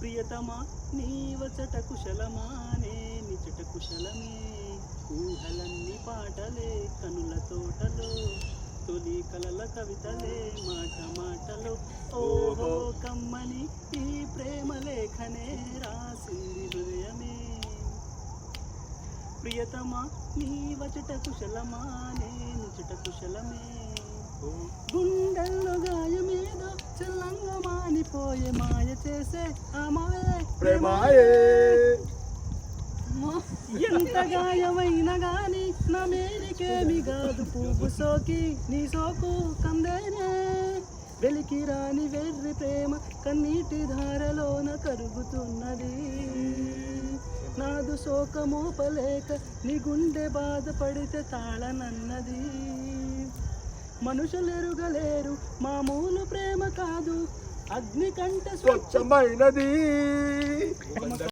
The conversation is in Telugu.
ప్రియతమా నీవచట కుశలమా నే నిచట కుశలమే ఊహలన్నీ పాటలే కనుల తోటలో తొలి కలల కవితలే మాట మాటలో ఓహో కమ్మని ఈ ప్రేమ లేఖనే రాసింది హృదయమే ప్రియతమా నీవచట కుశలమా నే నిచట కుశలమే గుండెల్లో గాయమేదో చల్లంగా మానిపోయే మాయ చేసే ఆ మాయే ప్రేమాయే ఎంత గాయమైనా గాని నా మేలికేమి కాదు పువ్వు సోకి నీ సోకు కందేనే వెలికి రాని వెర్రి ప్రేమ కన్నీటి ధారలోన కరుగుతున్నది నాదు శోకమోపలేక నీ గుండె బాధపడితే తాళనన్నది మనుషులెరుగలేరు మామూలు ప్రేమ కాదు అగ్ని కంటే స్వచ్ఛమైనది